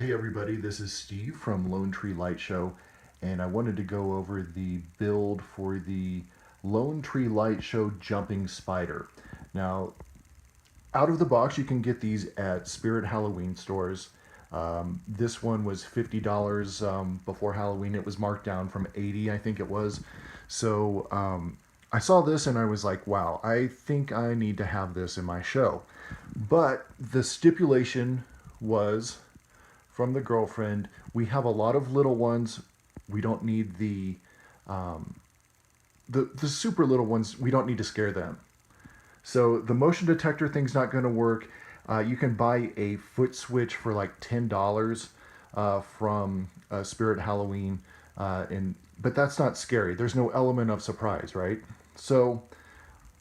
Hey everybody, this is Steve from Lone Tree Light Show, and I wanted to go over the build for the Lone Tree Light Show jumping spider. Now, out of the box, you can get these at Spirit Halloween stores. This one was $50 before Halloween. It was marked down from 80, I think it was. So I saw this and I was like, wow, I think I need to have this in my show. But the stipulation was from the girlfriend, we have a lot of little ones. We don't need the super little ones. We don't need to scare them. So the motion detector thing's not going to work. You can buy a foot switch for like $10 from Spirit Halloween, but that's not scary. There's no element of surprise, right? So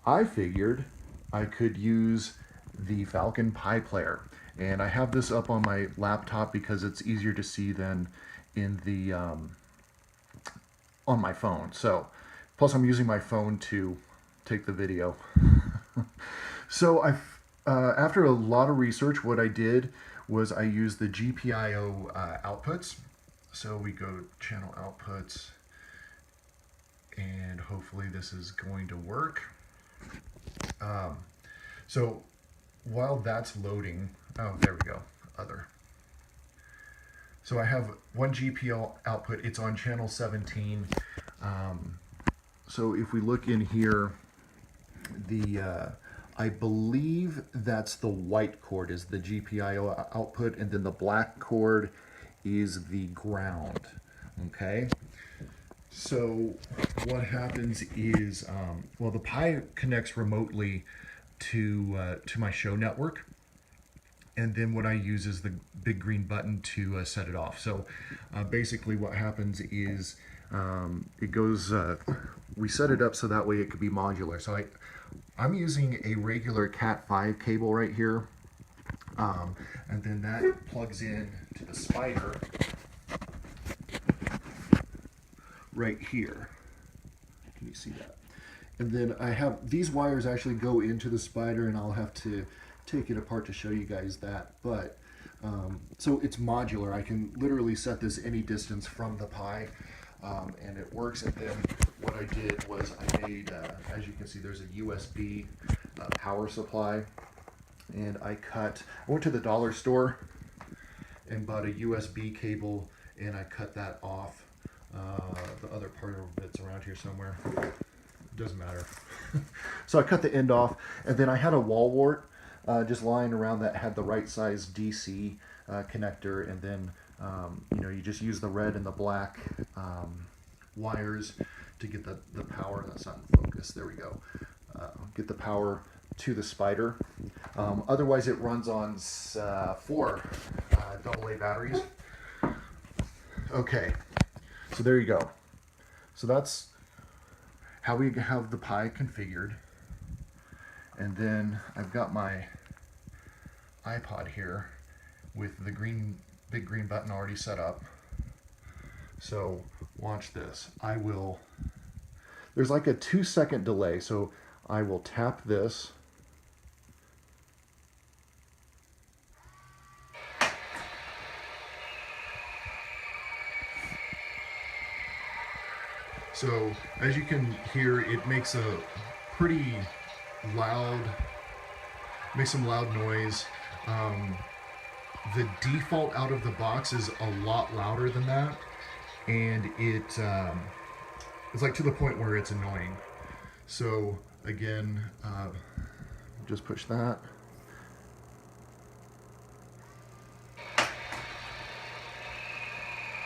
I figured I could use the Falcon Pi Player, and I have this up on my laptop because it's easier to see than in the on my phone. So plus I'm using my phone to take the video. So after a lot of research, what I did was I used the GPIO outputs. So we go channel outputs, and hopefully this is going to work. So while that's loading, oh, there we go, other. So I have one GPIO output, it's on channel 17. So if we look in here, I believe that's the white cord is the GPIO output, and then the black cord is the ground. Okay. So what happens is, well, the Pi connects remotely to my show network, and then what I use is the big green button to set it off. So basically what happens is it goes, we set it up so that way it could be modular. So I'm using a regular Cat5 cable right here, and then that plugs in to the spider right here. Can you see that? And then I have these wires actually go into the spider, and I'll have to take it apart to show you guys that. But so it's modular. I can literally set this any distance from the Pi, and it works. And then what I did was I made, as you can see, there's a USB power supply, and I went to the dollar store and bought a USB cable, and I cut that off. The other part of it's around here somewhere. Doesn't matter. So I cut the end off, and then I had a wall wart just lying around that had the right size DC connector, and then you just use the red and the black wires to get the power. That's not in focus. There we go. Get the power to the spider. Otherwise, it runs on 4 AA batteries. Okay, so there you go. So that's how we have the Pi configured. And then I've got my iPod here with the big green button already set up. So watch this. There's like a 2-second delay, so I will tap this. So as you can hear, it makes a pretty loud, makes some loud noise. The default out of the box is a lot louder than that, and it's like to the point where it's annoying. So again, just push that.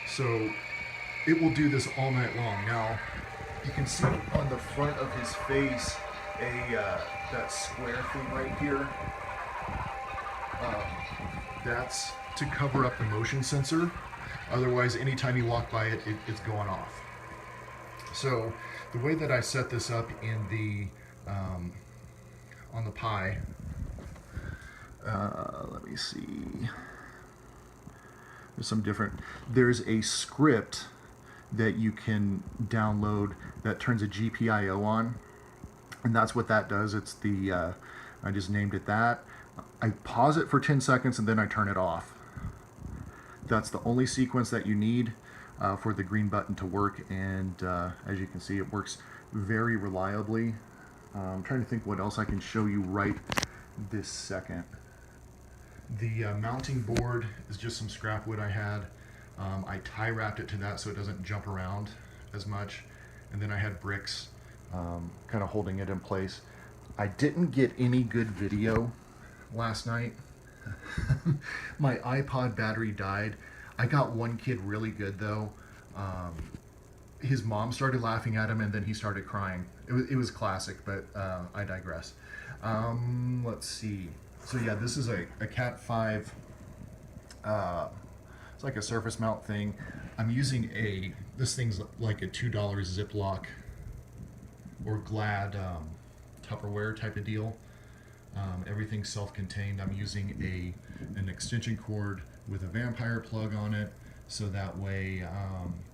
So it will do this all night long. Now you can see on the front of his face that square thing right here. That's to cover up the motion sensor. Otherwise, anytime you walk by it, it's going off. So the way that I set this up in the on the Pi, let me see. There's a script that you can download that turns a GPIO on, and that's what that does. It's I just named it that. I pause it for 10 seconds and then I turn it off. That's the only sequence that you need for the green button to work, and as you can see, it works very reliably. I'm trying to think what else I can show you right this second. The mounting board is just some scrap wood I had. I tie wrapped it to that so it doesn't jump around as much, and then I had bricks kind of holding it in place. I didn't get any good video last night. My iPod battery died. I got one kid really good though. His mom started laughing at him and then he started crying. It was classic, but I digress. Let's see. So yeah, this is a Cat 5. It's like a surface mount thing. I'm using this thing's like a $2 Ziploc or Glad Tupperware type of deal. Everything's self-contained. I'm using an extension cord with a vampire plug on it, so that way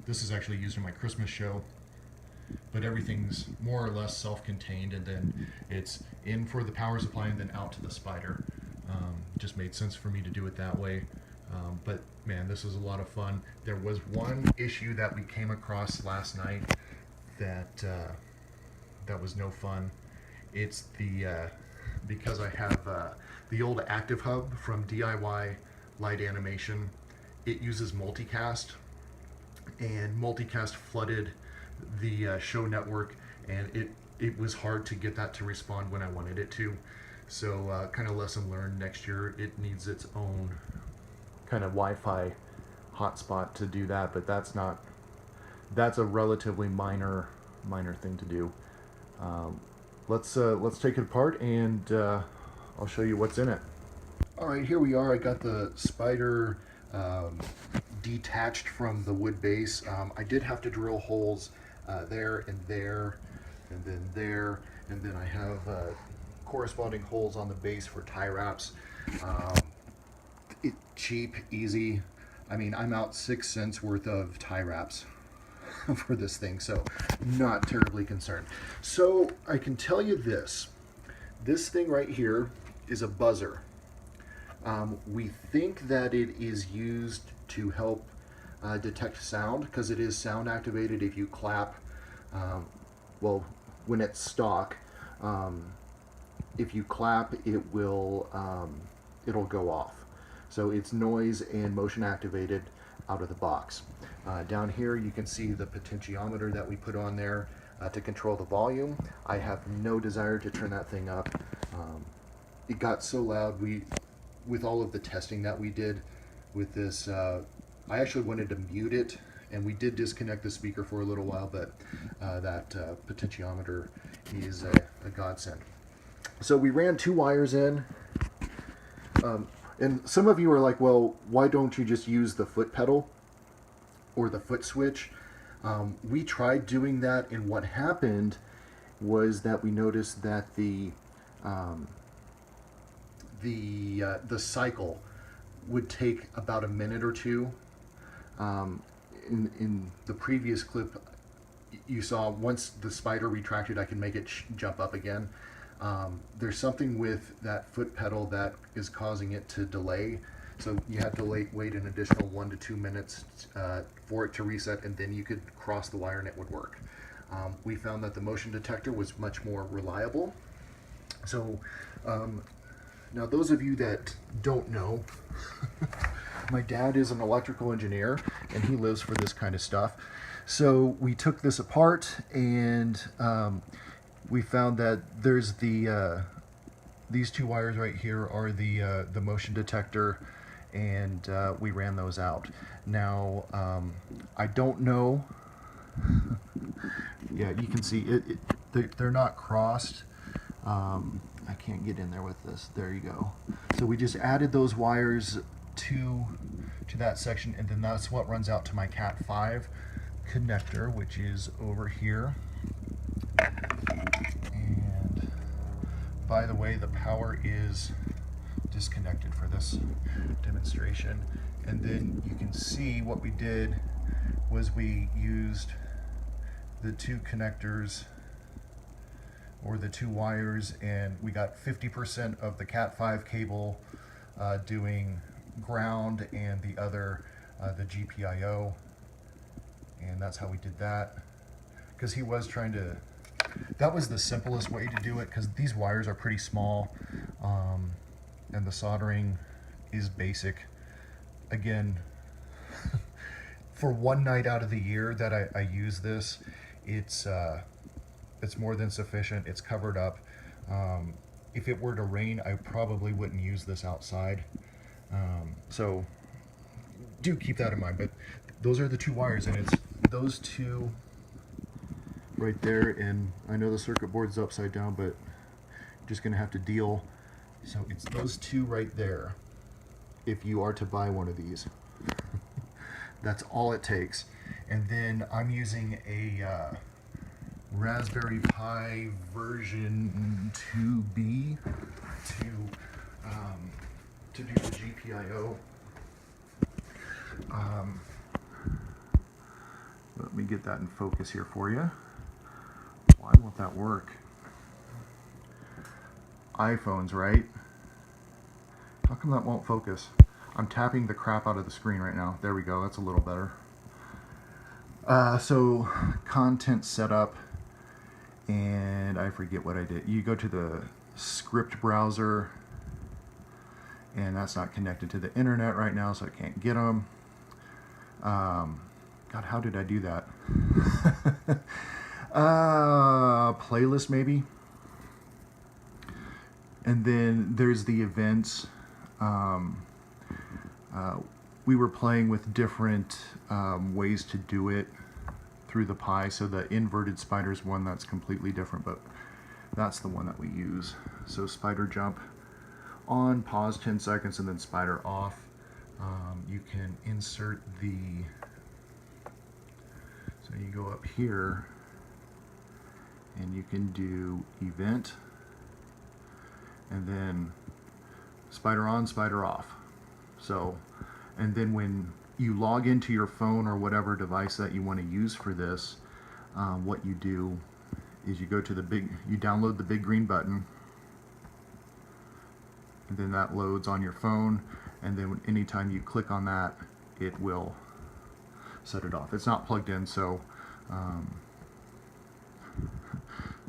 this is actually used in my Christmas show, but everything's more or less self-contained, and then it's in for the power supply and then out to the spider. Just made sense for me to do it that way. But man, this is a lot of fun. There was one issue that we came across last night that was no fun. It's because I have the old Active Hub from DIY Light Animation. It uses multicast, and multicast flooded the show network, and it was hard to get that to respond when I wanted it to. So kind of lesson learned, next year it needs its own kind of Wi-Fi hotspot to do that, but that's a relatively minor thing to do. Let's take it apart, and I'll show you what's in it. All right, here we are. I got the spider detached from the wood base. I did have to drill holes there, and then there, and then I have corresponding holes on the base for tie wraps. Cheap, easy. I mean, I'm out 6 cents worth of tie wraps for this thing, so not terribly concerned. So I can tell you this thing right here is a buzzer. We think that it is used to help detect sound, because it is sound activated. If you clap, well, when it's stock, if you clap, it'll go off. So it's noise and motion activated out of the box. Down here you can see the potentiometer that we put on there to control the volume. I have no desire to turn that thing up. It got so loud, with all of the testing that we did with this, I actually wanted to mute it, and we did disconnect the speaker for a little while, but that potentiometer is a godsend. So we ran 2 wires in. And some of you are like, well, why don't you just use the foot pedal or the foot switch? We tried doing that, and what happened was that we noticed that the cycle would take about a minute or two. In the previous clip, you saw once the spider retracted, I can make it jump up again. There's something with that foot pedal that is causing it to delay, so you have to wait an additional 1 to 2 minutes for it to reset, and then you could cross the wire and it would work. We found that the motion detector was much more reliable. So now those of you that don't know, my dad is an electrical engineer and he lives for this kind of stuff. So we took this apart, and we found that there's these 2 wires right here are the motion detector, and we ran those out. Now I don't know. Yeah, you can see they're not crossed. I can't get in there with this. There you go. So we just added those wires to that section, and then that's what runs out to my Cat 5 connector, which is over here. And by the way, the power is disconnected for this demonstration. And then you can see what we did was we used the 2 connectors, or the 2 wires, and we got 50% of the Cat 5 cable doing ground, and the other the GPIO, and that's how we did that. Because he was trying to, that was the simplest way to do it, because these wires are pretty small, and the soldering is basic. Again, for one night out of the year that I use this, it's more than sufficient. It's covered up. If it were to rain, I probably wouldn't use this outside. So do keep that in mind. But those are the two wires, and it's those two right there. And I know the circuit board's upside down, but just gonna have to deal. So it's those two right there if you are to buy one of these. That's all it takes. And then I'm using a Raspberry Pi version 2B to do the GPIO. Let me get that in focus here for you. Why won't that work? iPhones, right? How come that won't focus? I'm tapping the crap out of the screen right now. There we go, that's a little better. So content setup, and I forget what I did. You go to the script browser, and that's not connected to the internet right now, so I can't get them. God, how did I do that? Playlist maybe. And then there's the events. We were playing with different ways to do it through the Pi. So the inverted spider is one that's completely different, but that's the one that we use. So spider jump on, pause 10 seconds, and then spider off. You can insert the, so you go up here and you can do event, and then spider on, spider off. So, and then when you log into your phone or whatever device that you want to use for this, what you do is you go to you download the big green button, and then that loads on your phone, and then anytime you click on that, it will set it off. It's not plugged in, so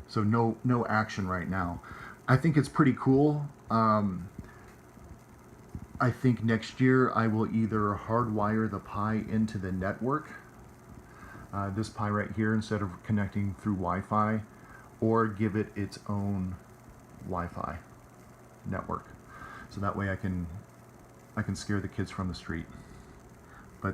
so no action right now. I think it's pretty cool. I think next year I will either hardwire the Pi into the network, this Pi right here, instead of connecting through Wi-Fi, or give it its own Wi-Fi network. So that way I can scare the kids from the street. But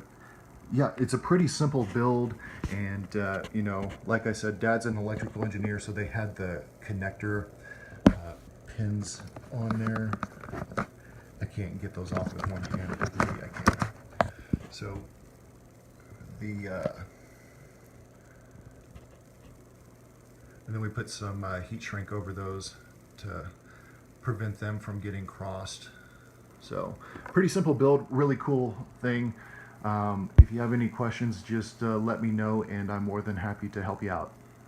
yeah, it's a pretty simple build, and you know, like I said, Dad's an electrical engineer, so they had the connector pins on there. I can't get those off with one hand, but I can. So the and then we put some heat shrink over those to prevent them from getting crossed. So pretty simple build, really cool thing. If you have any questions, just let me know, and I'm more than happy to help you out.